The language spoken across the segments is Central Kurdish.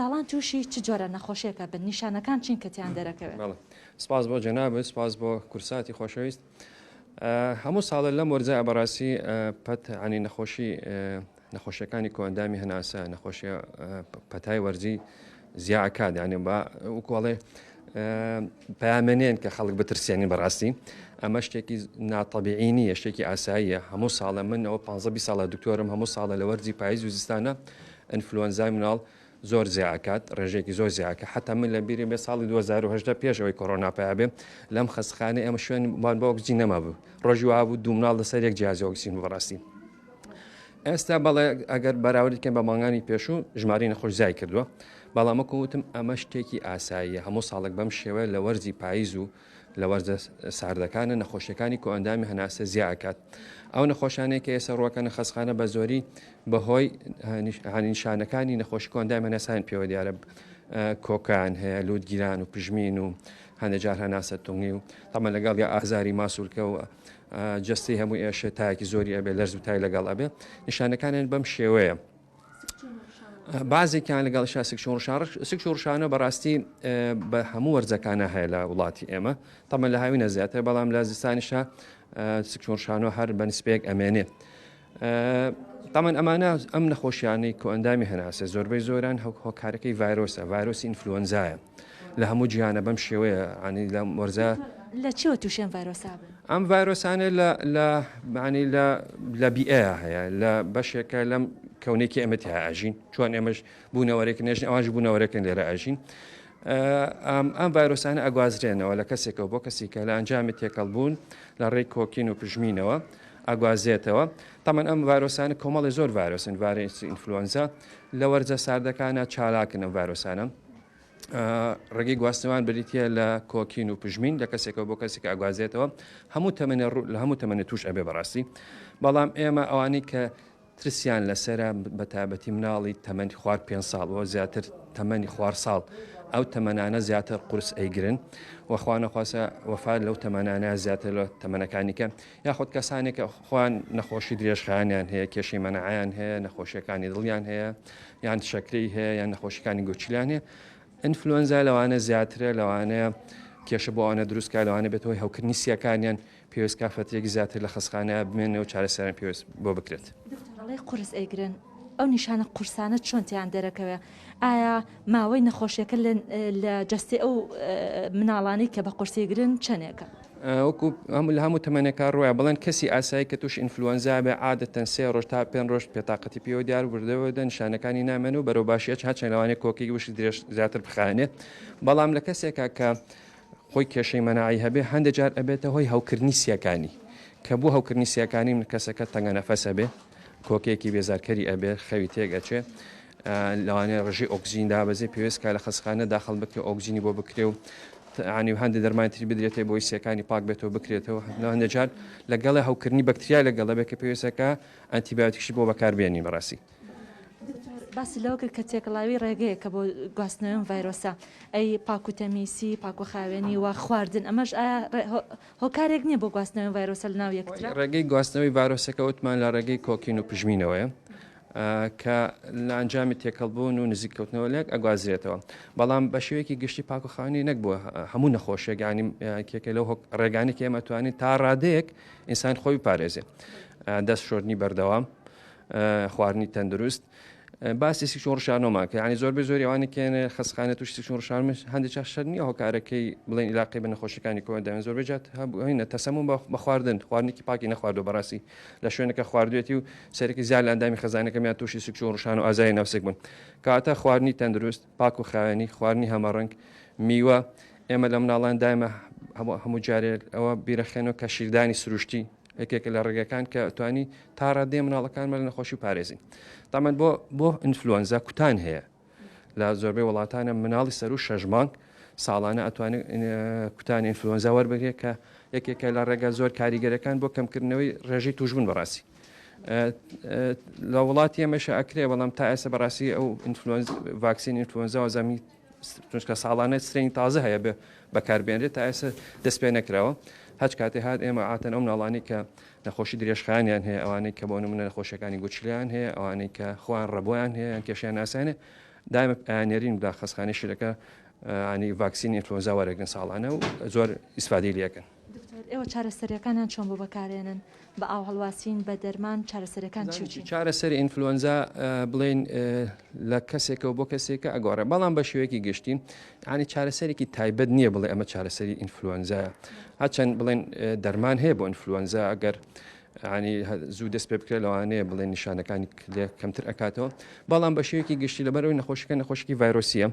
زاڵان تووشی چ جۆرە نەخۆشیەکە بن نیشانەکان چین کەتیان دەرەکەوێت. سپاس بۆ جەنابێت سپاس بۆ کورساتی خۆشەویست. هەموو ساڵە لەم وەرزە بەڕاستی پەت عنی نەخۆشیەکانی کۆندامی هەناسە نەخۆشیە پەتای وەرزی زیاکات یعنی وکۆڵێ پامێنێن کە خەڵک بترسێنین بەڕاستی ئەمە شتێکی ناتەبیعی نیە شتێکی ئاساییە هەموو ساڵە منەوە 15 ساڵە دکتۆرم هەموو ساڵە لە وەرزی پاییز و زستانە ئینفلوەنزای مناڵ زۆر زیاکات ڕێژێکی زۆر زیاکە حتا من لە بیری بێ ساڵی 2010 پێشەوەی کۆڕۆنا پیا بێ لەم خەسخانە ئەمە شوێنمان بە ئۆکسجین نەما بوو ڕۆژی وا بوو دوو مناڵ لەسەر یەک جیازی ئۆکسجین بەڕاستی ئێستا بەڵێ ئەگەر بەراوردکەن بە ماڵانی پێشوو ژماری نەخۆشزای کردووە بەڵام وەکوتم ئەمە شتێکی ئاساییە هەموو ساڵێک بەم شێوە لە وەرزی پاییز و لە وەرزە ساردەکانە نەخۆشیەکانی کۆئەندامی هەناسە زیاکات ئەو نەخۆشانەیە کە ئێستا ڕوەکەنە خەسخانە بە زۆری بەهۆی نیشانەکانی نەخۆشی کۆئەندامی هەناسان پێوە دیارە کۆکان هەیە لوتگیران و پژمین و هەندێک جار هەناسە تونگی و تەمە لەگەڵ یا ئازاری ماسوولکە و جستی هەموو ئێشە تایەکی زۆری ئەبێ لەرز و تای لەگەڵ ئەبێ نیشانەکانیان بەم شێوەیە بازێکیان لەگەڵ سکشۆڕشانە بەڕاستی بە هەموو وەرزەکانە هەیە لە وڵاتی ئێمە تەمە لە هاوینە زیاتر بەڵام لە زستانیشە سکشۆڕشانە هەر بەنسبەیەک ئەمێنێ تەمەن ئەمانە ئەم نەخۆشیانەی کۆئەندامی هەناسە زۆربەی زۆران هۆکارەکەی ڤایرۆسە ڤایرۆسی ئینفلوەنزایە لە هەموو جیهانە بەم شێوەیە عنی لە وەرزە لە چیوە تووشێن ڤایرۆسا بن ئەم ڤایرۆسانە لە بیئەیە هەیە لە بەشێکە لەم کەونێکی ئەمەتی ئاژین چۆن ئێمەش بوونەوەرێک نێژن ئەوانش بوونەوەرەکەن لێرە ئاژین ئەم ڤایرۆسانە ئەگوازرێنەوە لە کەسێکەوە بۆ کەسێکە لە ئەنجامی تێکەڵ بوون لە ڕێی کۆکین و پژمینەوە ئەگوازێتەوە تەمەن ئەم ڤایرۆسانە کۆمەڵی زۆر ڤایرۆسن ڤایرۆسی ئینفلوەنزا لە وەرزە ساردەکانە چالاکن ئەم ڤایرۆسانە ڕێگەی گواستنەوان بریتە لە کۆکین و پژمین لە کەسێکەوە بۆ کەسێک ئاگوازێتەوە هەموو تەمەنە توش ئەبێ بەڕاستی بەڵام ئێمە ئەوانی کە ترسیان لەسرە بە تایبەتی مناڵی تەمەنی خوار 5 ساڵەوە زیاتر تەمەنی خوار ساڵ ئەو تەمەنانە زیاتر قورس ئەیگرن وەخوانەخواسە وەفات لەو تەمەنانە زیاتر لە تەمەنەکانیکە یاخود کەسانێکە خۆیان نەخۆشی درێژخایانیان هەیە کێشەی مەنەعیان هەیە نەخۆشیەکانی دڵیان هەیە یان شەکرەی هەیە یان نەخۆشیەکانی گوچیلان هەیە ئینفلوەنزا لەوانە زیاترە لەوانەیە کێشە بۆ ئەوانە دروستکە لەوانە بێتەوەی هەوکردنی سیەکانیان پێویست کافەتێکی زیاتر لە خەسخانە بمێنەوە چارەسەران پێویست بۆ بکرێت. دەڵێ قورس ئەیگرن ئەو نیشانە قورسانە چۆنتیان دەرەکەوێ ئایا ماوەی نەخۆشیەکە لە جەستی ئەو مناڵانی کە بە قورسیگرن چەندێکە؟ وەکو لە هەموو تەمەنێکار ڕۆیە بڵێن کەسی ئاسایی کە توش ئینفلوەنزا بێ عادەتەن 3 ڕۆژ تا 5 ڕۆژ پێتاقەتی پێوە دیار بردەوەدا نیشانەکانی نامێن و بەرەو باشیە هەچەند لەوانەیە کۆکی وشی درێژ زیاتر بخانێت بەڵام لە کەسێکە کە خۆی کێشەی مەناعی هەبێ هەندێک جار ئەبێتە هۆی هەوکردنی سیەکانی کە بوو هەوکردنی سیەکانی من کەسەکە تەنگە نەفەسە بێ کۆکێکی بێزارکەری ئەبێ خەوی تێگەچێ لەوانەیە ڕژی ئۆکسجین دابەزێ پێویستکە لە خەسخانە داخڵ بکرێ ئۆکسجینی بۆ بکرێ و عنی و هەندێک دەرمانتری بدرێتێ بۆی سیەکانی پاک بێتەوە بکرێتەوە هەندێک جار لەگەڵە هەوکردنی بەکتریا لەگەڵە بێ کە پێویستەکە ئەنتیبیۆتیکشی بۆ بەکاربێنی بەڕاستی. باسی لەوە کرد کە تێکەڵاوی ڕێگەیە کە بۆ گواستنەوەی ڤایرۆسە ئەی پاکوتەمیسی پاکوخاوێنی و خواردن ئەمەش هۆکارێک نییە بۆ گواستنەوەی ڤایرۆسە لە ناو یەکترا ڕێگەی گواستنەوەی ڤایرۆسەکە وتمان لە ڕێگەی کۆکین و پژمینەوەیە کە لە ئەنجامی تێکەڵبوون و نزیککەوتنەوە لێک ئەگوازرێتەوە بەڵام بە شێوەیەکی گشتی پاکوخانی نەک بووە هەموو نەخۆشیەکانی کێکە لەو ڕێگانی کە ئێمە توانین تا ڕادەیەک ئینسان خۆی پارێزێ دەست شۆردنی بەردەوام خواردنی تەندروست باسی سیکشۆڕشانۆمان کە ینی زۆربەی زۆری ئەوانی کێنێ خەسخانە توش سیکشۆڕشانمش هەندێک شەر نییە هۆکارەکەی بڵێن علاقی بە نەخۆشیەکانی کۆداوێن زۆربەی جات هەبووینە تەسەمون بە خواردن خواردنێکی پاکی نەخواردەوە بەڕاستی لە شوێنەکە خواردوێتی و سەرێکی زیاد لە ئەندامی خەزانەکەمیان تووشی سیکشۆڕشان و ئازای نەفسێک بوون کاتە خواردنی تەندروست پاک و خاوێنی خواردنی هەمەڕەنگ میوە ئێمە لە مناڵان دایمە هەموو جارێک ئەوە بیرەخێنەوە کە شیردانی سروشتی یەکێکە لە ڕێگەکان کە توانی تا ڕادێ مناڵەکانمە لە نەخۆشی پارێزین تامەن بۆ ئینفلوەنزا کوتان هەیە لە زۆربەی وڵاتانە مناڵی سەر و 6 مانگ ساڵانە ئەتوانێت کوتانی ئینفلوەنزا وەربگرێت کە یەکێکە لە ڕێگە زۆر کاریگەرەکان بۆ کەمکردنەوەی ڕێژەی توشبوون بەڕاستی لە وڵاتی ئەمەش ئەکرێ بەڵام تا ئێستا بەڕاستی ئەو ڤاکسین ئینفلوەنزا وەزەمی چونکە ساڵانە سرێنی تازە هەیە بەکاربێنرێت تا ئێستا دەست پێ نەکراوە هەچ کاتێ هات ئێمە ئاتەن ئەو مناڵانی کە نەخۆشی درێژخانیان هەیە ئەوانەی کە بۆ نمونە نەخۆشیەکانی گوچلیان هەیە ئەوانەی کە خوان ڕەبۆیان هەیە کێشیان ئاسانێ دائما ئەنێرین دا خەسخانەی شیرەکە ینی ڤاکسین ئینفلۆنزا وەرەگرن ساڵانە و زۆر ئیسفادەی لەکەن. ئێوە چارەسەریەکانیان چۆن بۆ بەکارێنن بە ئاو هەڵواسین بە دەرمان چارەسەرەکان چی چارەسەری ئینفلۆنزا بڵێن لە کەسێکەوە بۆ کەسێکە ئەگۆڕێ بەڵام بە شێوەیەکی گشتین ینی چارەسەرێکی تایبەت نییە بڵێ ئەمە چارەسەری ئینفلۆنزایە هەچەند بڵێن دەرمان هەیە بۆ ئینفلۆنزا ئەگەر ینی زوو دەست پێ بکرێت لەوانەیە بڵێن نیشانەکانی لێ کەمتر ئەکاتەوە بەڵام بە شێوەیەکی گشتی لەبەرەوەی نەخۆشەکە نەخۆشکی ڤایرۆسیە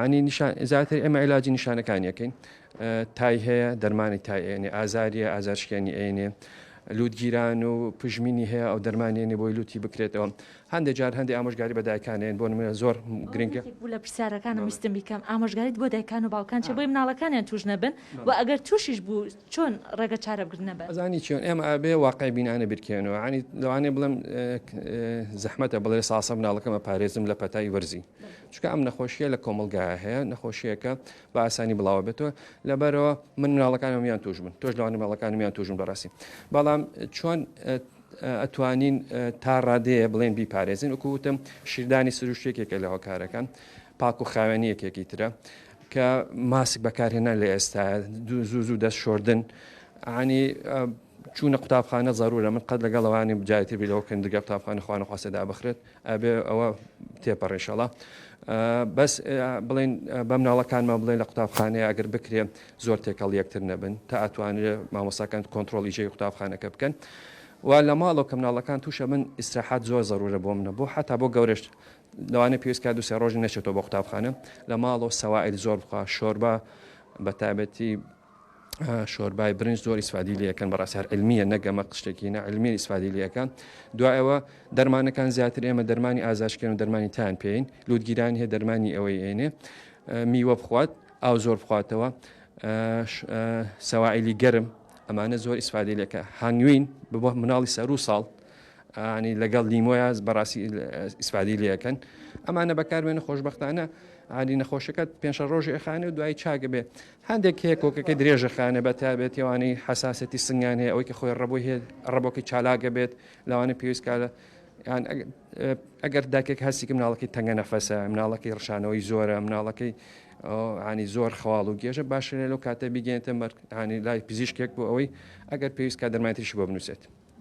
ینی زیاتر ئێمە عیلاجی نیشانەکانیەکەین تای هەیە دەرمانی تایێنێ ئازاریە ئازارشکێنی ئێنێ لوتگیران و پژمینی هەیە ئەو دەرمانێنێ بۆی لوتی بکرێتەوە هەندێک جار هەندێک ئامۆژگاری بە دایکانێن بۆ نمونە زۆر گرنگە لە پرسیارەکانم ویستم بیکەم ئامۆژگاریت بۆ دایکان و باوکان چێ بۆی مناڵەکانیان توش نەبن و ئەگەر تووشیش بوو چۆن ڕێگە چارە بگرنە بە ئەزانی چۆن ئێمە ئەبێ واقعی بینانە بیرکێنەوە ینی لەوانێ بڵم زەحمەتە بڵێ ساسە مناڵەکەمە پارێزم لە پەتای وەرزی چکە ئەم نەخۆشیە لە کۆمەلگایە هەیە نەخۆشیەکە بە ئاسانی بڵاوە بێتەوە لەبەرەوە من مناڵەکانمیان توش بن تۆش لەوانی ماڵەکانمیان توژم بەڕاستی بەڵام چۆن ئەتوانین تا ڕادەیە بڵێن بیپارێزین وکوتم شیردانی سروشتێکێکە لە هۆکارەکان پاک و خاوێنی یەکێکی ترە کە ماسک بەکارهێنا لە ئێستا زوو دەست شۆردن عنی چوونە قوتابخانە ضرورە من قەت لەگەڵەوانی بجایەتی بیلەوە کەندگە قوتابخانە خوانە خواستەدا بخرێت ئەبێ ئەوە تێپەڕێشەڵە بەس بڵێن بە مناڵەکانمە بڵێن لە قوتابخانەیە ئەگەر بکرێ زۆر تێکەڵ یەکتر نەبن تا ئەتوانێت مامۆستاکان کۆنتترۆلی ژێی قوتابخانەکە بکەن و لە ماڵەوە کە مناڵەکان تووشە من ئیسراحات زۆر ضرورە بۆ منە بۆ حتا بۆ گەورەش لەوانە پێویست دو سێ ڕۆژ نەچێتەوە بۆ قوتابخانە لە ماڵەوە سەواعیل زۆر بخوا شۆربە بە تایبەتی شۆربای برنج زۆر ئیسفادی لەکەن بەڕاستیار علمیە نەگەمە قشتێکی نەعلمی ئیسفادی لەکان دوایەوە دەرمانەکان زیاتر ئێمە دەرمانی ئازاشکردن و دەرمانی تان پێین لوتگیرانی هەیە دەرمانی ئەوەی ئێنێ میوە بخوات ئاو زۆر بخواتەوە سەواعیلی گەرم ئەمانە زۆر ئیسفادی لەکە هەنگوین بۆ مناڵی سەر و ساڵ ینی لەگەڵ لیمۆیە بەڕاستی ئیسفادی لەکەن ئەمانە بەکاربێنە خۆشبەختانە عادی نەخۆشەکەت پێنج ڕۆژی ئەخانێ و دوای چاگە بێ هەندێک هەیە کۆکەکەی درێژەخانە بە تابێتیوانی حساسەتی سنگان هەیە ئەوەی کە خۆی ڕەبووی هەیە ڕەبۆکی چالاگە بێت لەوانە پێویستکە ئەگەر داکێک هەستێکی مناڵەکەی تەنگە نەفەسە مناڵەکەی ڕشانەوەی زۆرە مناڵەکەی ینی زۆر خەواڵ و گێژە باشە لەو کاتە بیگەێنێتە ینی لای پزیشکێک بۆ ئەوەی ئەگەر پێویستکە دەرمانتیشی بۆ بنووسێت.